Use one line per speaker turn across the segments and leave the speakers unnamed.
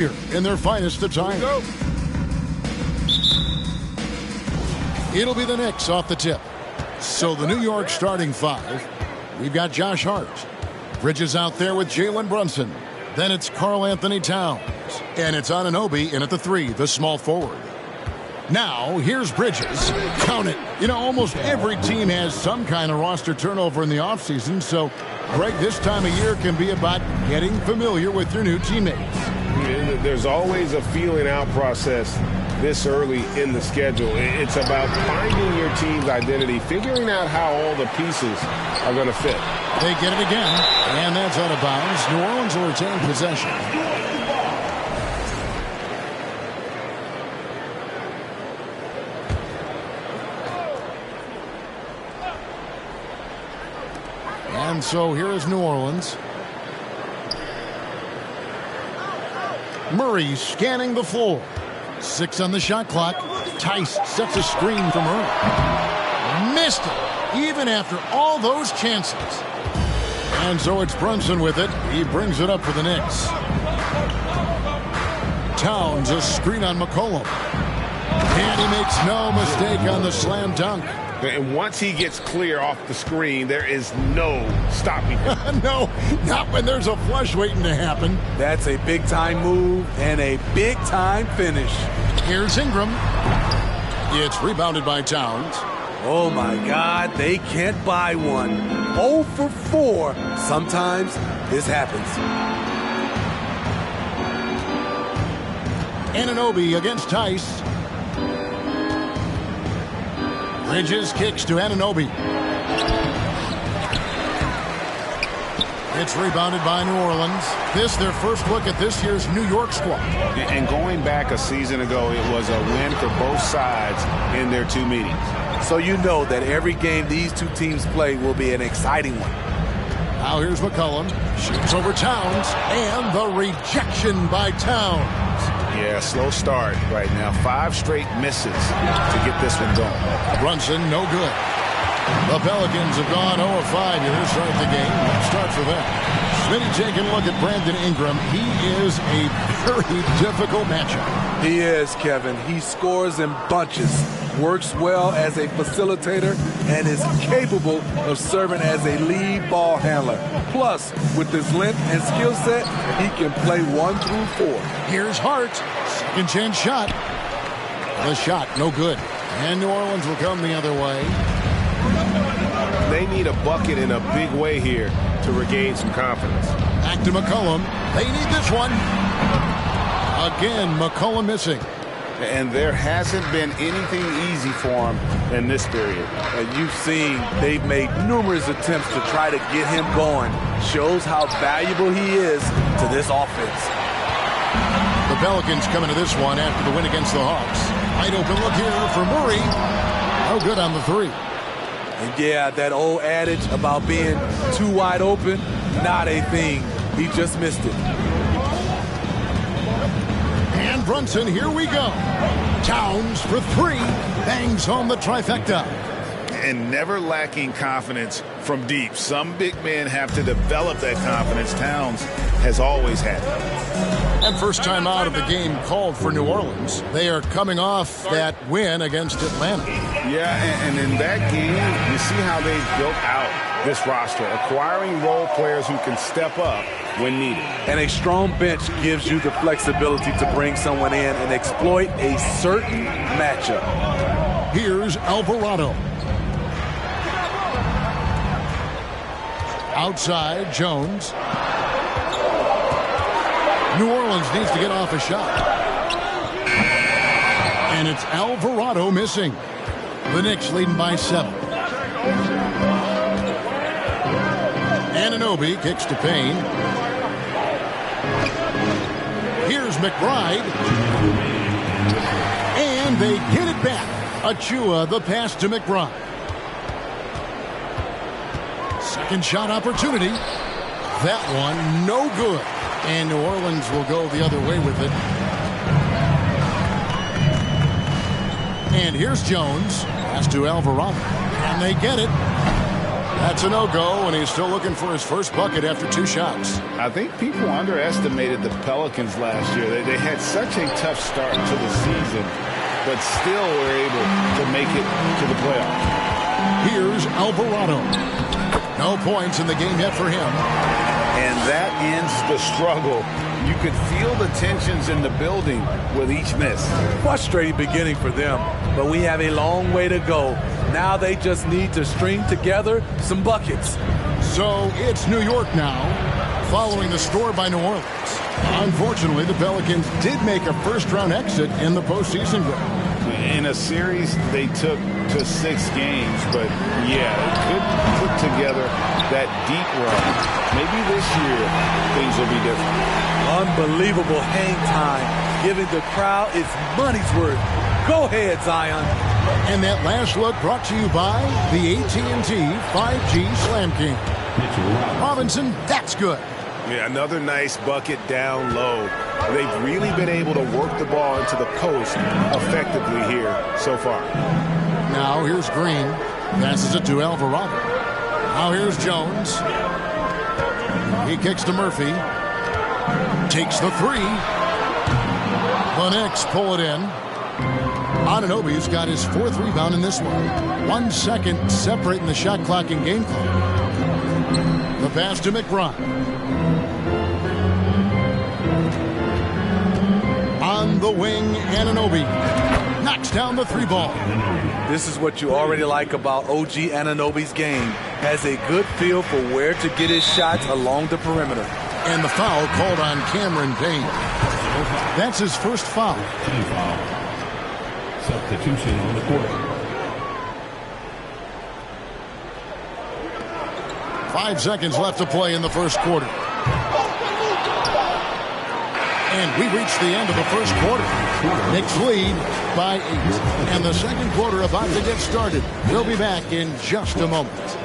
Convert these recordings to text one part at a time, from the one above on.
in their finest attire. It'll be the Knicks off the tip. So the New York starting five. We've got Josh Hart. Bridges out there with Jalen Brunson. Then it's Karl Anthony Towns. And it's Anunoby in at the three, the small forward. Now, here's Bridges. Count it. You know, almost every team has some kind of roster turnover in the offseason. So, Greg, this time of year can be about getting familiar with your new teammates.
There's always a feeling out process this early in the schedule. It's about finding your team's identity, figuring out how all the pieces are going to fit.
They get it again, and that's out of bounds. New Orleans will retain possession. And so here is New Orleans. Murray scanning the floor. 6 on the shot clock. Tice sets a screen from Murray. Missed it, even after all those chances. And so it's Brunson with it. He brings it up for the Knicks. Towns, a screen on McCollum. And he makes no mistake on the slam dunk.
And once he gets clear off the screen, there is no stopping him.
No, not when there's a flush waiting to happen.
That's a big-time move and a big-time finish.
Here's Ingram. It's rebounded by Towns.
Oh, my God, they can't buy one. 0 for 4. Sometimes this happens.
Anunoby against Tice. Bridges kicks to Anunoby. It's rebounded by New Orleans. This their first look at this year's New York squad.
And going back a season ago, it was a win for both sides in their two meetings.
So you know that every game these two teams play will be an exciting one.
Now here's McCollum. Shoots over Towns. And the rejection by Towns.
Yeah, slow start right now. 5 straight misses to get this one going.
Brunson, no good. The Pelicans have gone 0-5 here to start the game. Let's start for them. Smitty taking a look at Brandon Ingram. He is a very difficult matchup.
He is, Kevin. He scores in bunches, works well as a facilitator, and is capable of serving as a lead ball handler. Plus, with his length and skill set, he can play 1 through 4.
Here's Hart. Second chance shot. The shot, no good. And New Orleans will come the other way.
They need a bucket in a big way here to regain some confidence.
Back to McCollum. They need this one. Again, McCollum missing.
And there hasn't been anything easy for him in this period.
And you've seen they've made numerous attempts to try to get him going. Shows how valuable he is to this offense.
The Pelicans coming to this one after the win against the Hawks. Wide open look here for Murray. No good on the 3.
And yeah, that old adage about being too wide open, not a thing. He just missed it.
And Brunson, here we go. Towns for 3. Bangs home the trifecta.
And never lacking confidence from deep. Some big men have to develop that confidence. Towns has always had it.
And first time out of the game called for New Orleans. They are coming off that win against Atlanta.
Yeah, and in that game, you see how they built out this roster, acquiring role players who can step up when needed.
And a strong bench gives you the flexibility to bring someone in and exploit a certain matchup.
Here's Alvarado. Outside, Jones. New Orleans needs to get off a shot. And it's Alvarado missing. The Knicks leading by 7. Anunoby kicks to Payne. Here's McBride. And they get it back. Achua, the pass to McBride. Second shot opportunity. That one, no good. And New Orleans will go the other way with it. And here's Jones. Pass to Alvarado. And they get it. That's a no-go, and he's still looking for his first bucket after 2 shots.
I think people underestimated the Pelicans last year. They had such a tough start to the season, but still were able to make it to the playoffs.
Here's Alvarado. No points in the game yet for him.
And that ends the struggle. You could feel the tensions in the building with each miss.
Frustrating beginning for them, but we have a long way to go. Now they just need to string together some buckets.
So it's New York now, following the score by New Orleans. Unfortunately, the Pelicans did make a first-round exit in the postseason game.
In a series they took to 6 games, but yeah, couldn't put together that deep run. Maybe this year things will be different.
Unbelievable hang time, giving the crowd its money's worth. Go ahead, Zion.
And that last look brought to you by the AT&T 5G Slam King. Robinson, that's good.
Yeah, another nice bucket down low. They've really been able to work the ball into the post effectively here so far.
Now here's Green. Passes it to Alvarado. Now here's Jones. He kicks to Murphy. Takes the 3. The Knicks pull it in. Anunoby's got his 4th rebound in this one. 1 second separating the shot clock and game clock. The pass to McBride. On the wing, Anunoby knocks down the 3 ball.
This is what you already like about OG Anunoby's game. Has a good feel for where to get his shots along the perimeter.
And the foul called on Cameron Payne. That's his first foul.
Substitution on the court.
5 seconds left to play in the first quarter. And we reach the end of the first quarter. Knicks lead by 8. And the second quarter about to get started. We'll be back in just a moment.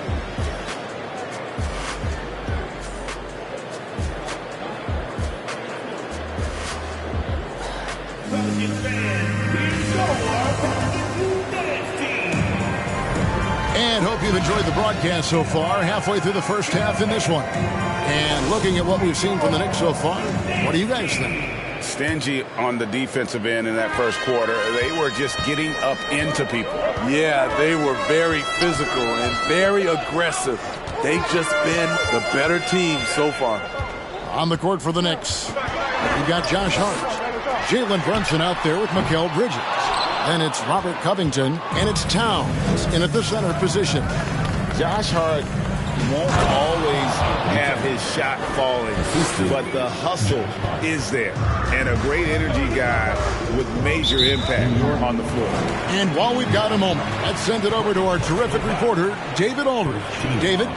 And hope you've enjoyed the broadcast so far. Halfway through the first half in this one. And looking at what we've seen from the Knicks so far, what do you guys think?
Stingy on the defensive end in that first quarter. They were just getting up into people.
Yeah, they were very physical and very aggressive. They've just been the better team so far.
On the court for the Knicks, you got Josh Hart. Jalen Brunson out there with Mikal Bridges. Then it's Robert Covington, and it's Towns in at the center position.
Josh Hart won't always have his shot falling, but the hustle is there. And a great energy guy with major impact on the floor.
And while we've got a moment, let's send it over to our terrific reporter, David Aldridge. David?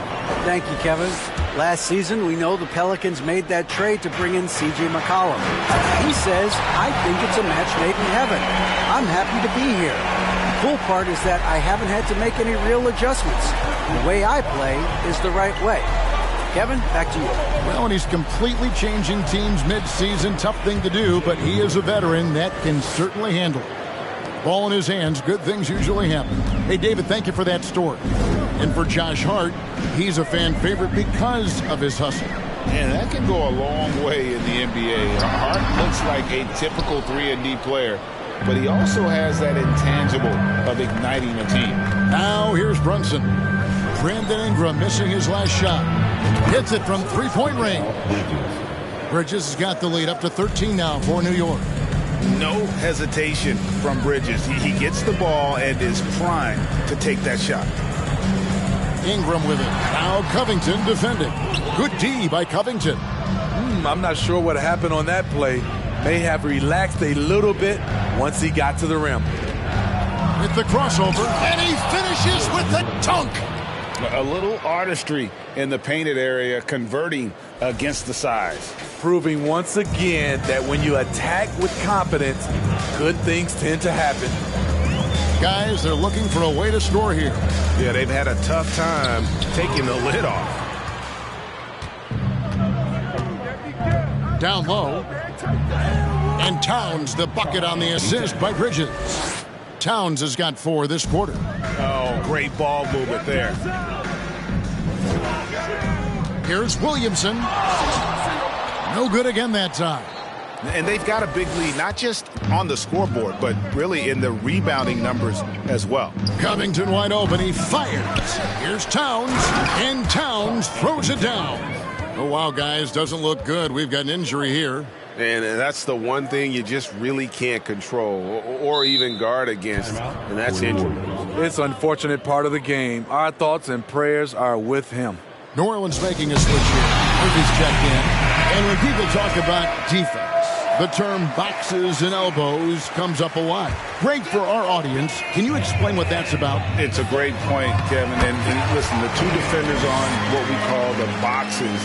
Thank you, Kevin. Last season, we know the Pelicans made that trade to bring in C.J. McCollum. He says, I think it's a match made in heaven. I'm happy to be here. The cool part is that I haven't had to make any real adjustments. The way I play is the right way. Kevin, back to you.
Well, and he's completely changing teams mid-season. Tough thing to do, but he is a veteran that can certainly handle it. Ball in his hands, good things usually happen. Hey, David, thank you for that story. And for Josh Hart, he's a fan favorite because of his hustle.
And that can go a long way in the NBA. Hart looks like a typical 3-and-D player, but he also has that intangible of igniting a team.
Now here's Brunson. Brandon Ingram missing his last shot. Hits it from three-point range. Bridges has got the lead up to 13 now for New York.
No hesitation from Bridges. He gets the ball and is primed to take that shot.
Ingram with it. Now Covington defending. Good D by Covington.
I'm not sure what happened on that play. May have relaxed a little bit once he got to the rim.
With the crossover, and he finishes with the dunk.
A little artistry in the painted area, converting against the size.
Proving once again that when you attack with confidence, good things tend to happen.
Guys, they're looking for a way to score here.
Yeah, they've had a tough time taking the lid off.
Down low. And Towns, the bucket on the assist by Bridges. Towns has got 4 this quarter.
Oh, great ball movement there.
Here's Williamson. No good again that time.
And they've got a big lead, not just on the scoreboard, but really in the rebounding numbers as well.
Covington wide open. He fires. Here's Towns. And Towns throws it down. Oh, wow, guys. Doesn't look good. We've got an injury here.
And that's the one thing you just really can't control or even guard against, and that's injury.
It's an unfortunate part of the game. Our thoughts and prayers are with him.
New Orleans making a switch here. Murphy's checked in. And when people talk about defense, the term boxes and elbows comes up a lot. Great for our audience. Can you explain what that's about?
It's a great point, Kevin. And listen, the two defenders on what we call the boxes,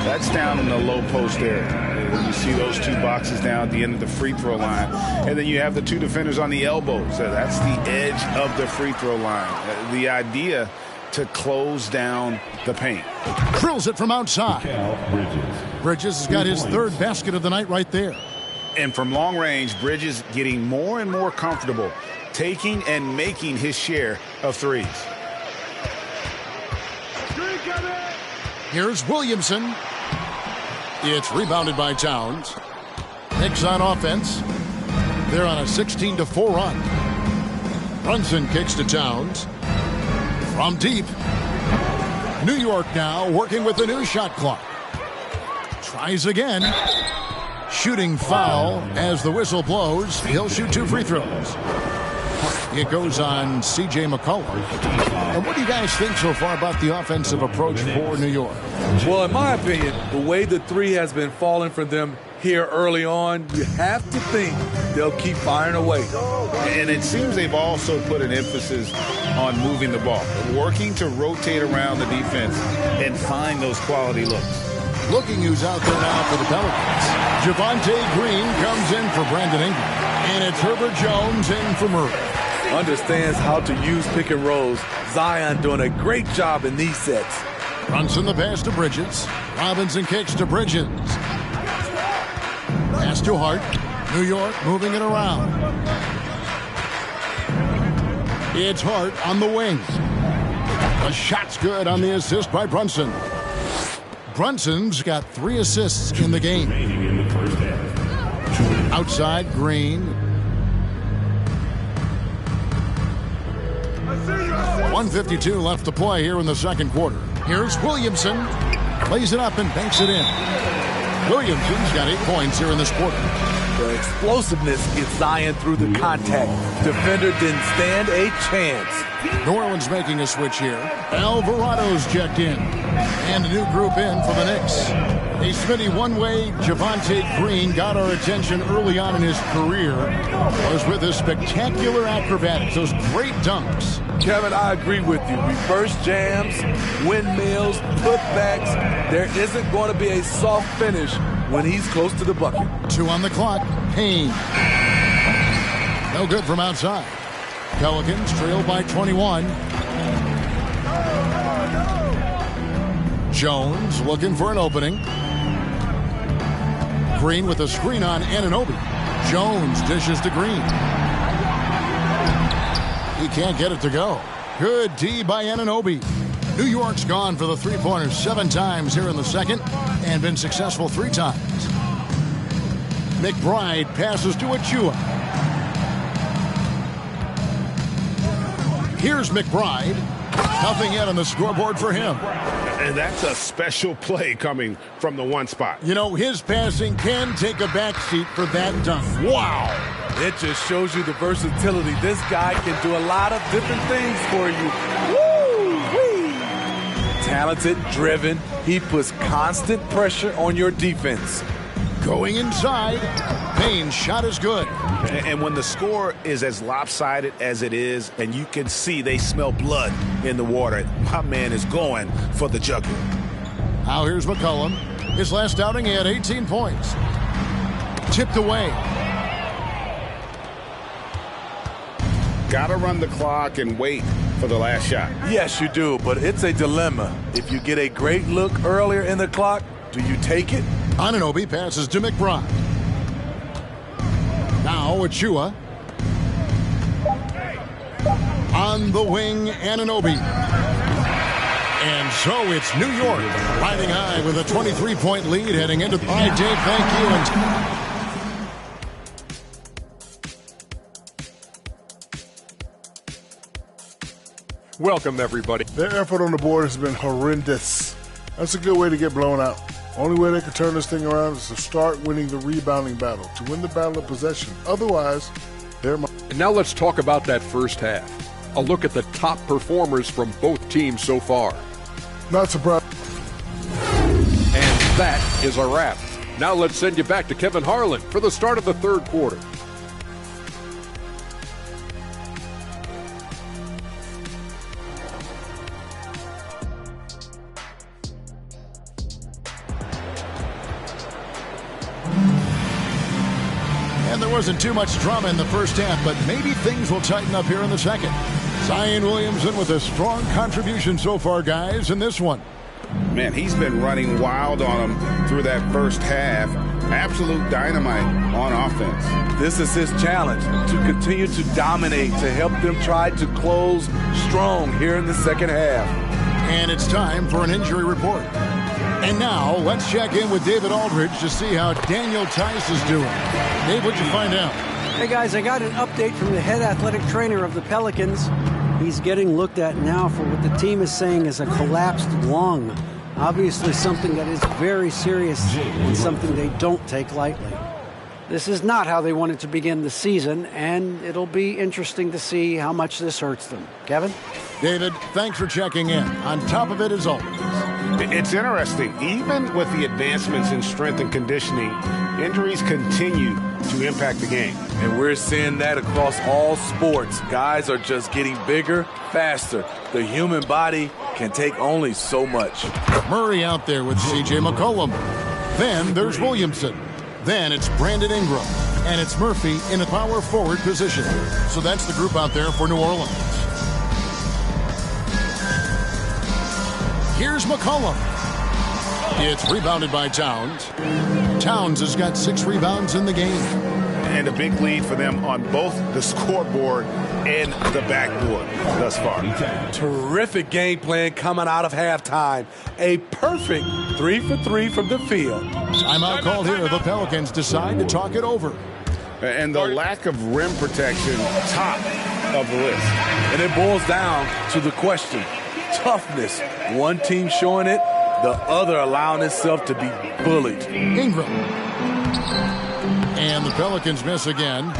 that's down in the low post area. You see those two boxes down at the end of the free throw line. And then you have the two defenders on the elbows. So that's the edge of the free throw line. The idea to close down the paint.
Drills it from outside. Bridges has got his third basket of the night right there.
And from long range, Bridges getting more and more comfortable taking and making his share of threes.
Here's Williamson. It's rebounded by Towns. Knicks on offense. They're on a 16-4 run. Brunson kicks to Towns. From deep. New York now working with the new shot clock. Tries again. Shooting foul as the whistle blows. He'll shoot 2 free throws. It goes on C.J. McCollum. And what do you guys think so far about the offensive approach for New York?
Well, in my opinion, the way the three has been falling for them here early on, you have to think they'll keep firing away.
And it seems they've also put an emphasis on moving the ball, working to rotate around the defense and find those quality looks.
Looking who's out there now for the Pelicans. Javonte Green comes in for Brandon Ingram. And it's Herbert Jones in for Murray.
Understands how to use pick and rolls. Zion doing a great job in these sets.
Brunson the pass to Bridges. Robinson kicks to Bridges. Pass to Hart. New York moving it around. It's Hart on the wing. The shot's good on the assist by Brunson. Brunson's got 3 assists in the game. Outside, Green. 1:52 left to play here in the second quarter. Here's Williamson. Lays it up and banks it in. Williamson's got 8 points here in this quarter.
The explosiveness gets Zion through the contact. Defender didn't stand a chance.
New Orleans making a switch here. Alvarado's checked in. And a new group in for the Knicks. Hey, Smitty, one way Javonte Green got our attention early on in his career was with his spectacular acrobatics, those great dunks.
Kevin, I agree with you. Reverse jams, windmills, putbacks. There isn't going to be a soft finish when he's close to the bucket.
2 on the clock. Payne. No good from outside. Pelicans trail by 21. Jones looking for an opening. Green with a screen on Anunoby. Jones dishes to Green. He can't get it to go. Good D by Anunoby. New York's gone for the three-pointers 7 times here in the second and been successful 3 times. McBride passes to Achua. Here's McBride. Nothing yet on the scoreboard for him.
And that's a special play coming from the one spot.
You know, his passing can take a backseat for that dunk. Wow.
It just shows you the versatility. This guy can do a lot of different things for you. Woo-wee. Talented, driven. He puts constant pressure on your defense.
Going inside. Payne's shot is good.
And when the score is as lopsided as it is, and you can see they smell blood in the water, my man is going for the jugular.
Now here's McCollum. His last outing, he had 18 points. Tipped away.
Got to run the clock and wait for the last shot.
Yes, you do, but it's a dilemma. If you get a great look earlier in the clock, do you take it?
Anunoby passes to McBride. Now Achua. On the wing, Anunoby. And so it's New York riding high with a 23-point lead heading into. All right, Dave, thank you.
Welcome, everybody.
Their effort on the board has been horrendous. That's a good way to get blown out. Only way they can turn this thing around is to start winning the rebounding battle, to win the battle of possession. Otherwise, they're...
And now let's talk about that first half. A look at the top performers from both teams so far.
Not surprised.
And that is a wrap. Now let's send you back to Kevin Harlan for the start of the third quarter.
And there wasn't too much drama in the first half, but maybe things will tighten up here in the second. Zion Williamson with a strong contribution so far, guys, in this one.
Man, he's been running wild on him through that first half. Absolute dynamite on offense.
This is his challenge, to continue to dominate, to help them try to close strong here in the second half.
And it's time for an injury report. And now, let's check in with David Aldridge to see how Daniel Tice is doing. Dave, what'd you find out?
Hey, guys, I got an update from the head athletic trainer of the Pelicans. He's getting looked at now for what the team is saying is a collapsed lung. Obviously something that is very serious and something they don't take lightly. This is not how they wanted to begin the season, and it'll be interesting to see how much this hurts them. Kevin?
David, thanks for checking in. On top of it, as always.
It's interesting. Even with the advancements in strength and conditioning, injuries continue to impact the game.
And we're seeing that across all sports. Guys are just getting bigger, faster. The human body can take only so much.
Murray out there with C.J. McCollum. Then there's Williamson. Then it's Brandon Ingram. And it's Murphy in a power forward position. So that's the group out there for New Orleans. Here's McCollum. It's rebounded by Towns. Towns has got 6 rebounds in the game.
And a big lead for them on both the scoreboard and the backboard thus far.
Terrific game plan coming out of halftime. A perfect 3 for 3 from the field.
Timeout called here. The Pelicans decide to talk it over.
And the lack of rim protection, top of the list.
And it boils down to the question. Toughness. One team showing it, the other allowing itself to be bullied.
Ingram. And the Pelicans miss again.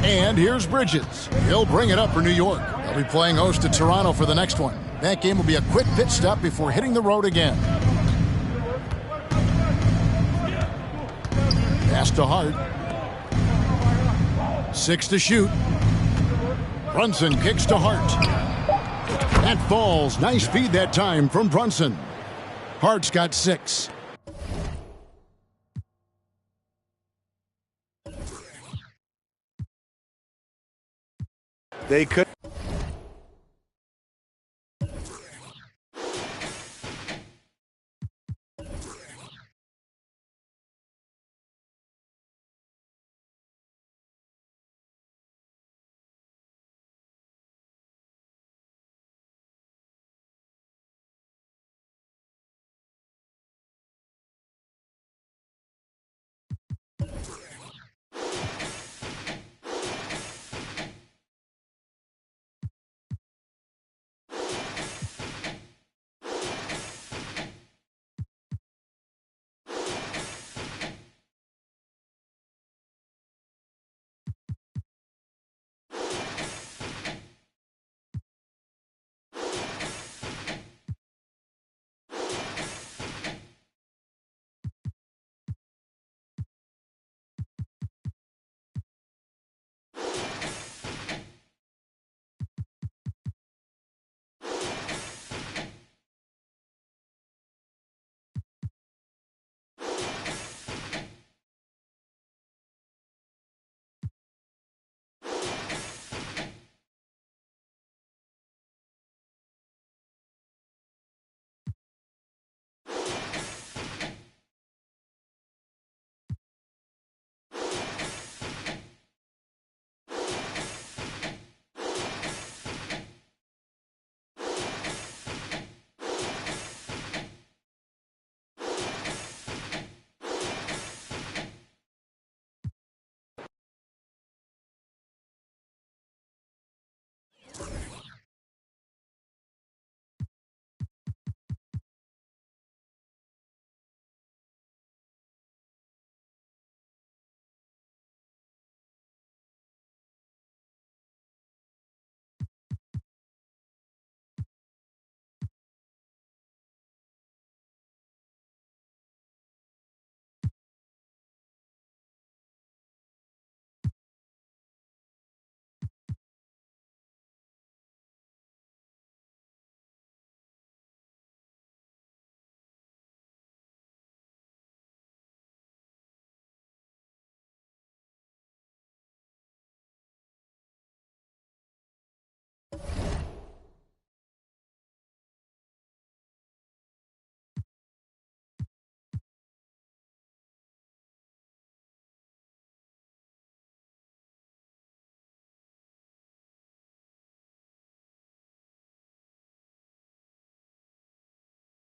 And here's Bridges. He'll bring it up for New York. They'll be playing host to Toronto for the next one. That game will be a quick pit stop before hitting the road again. Pass to Hart. 6 to shoot. Brunson kicks to Hart. That falls. Nice feed that time from Brunson. Hart's got 6.
They could.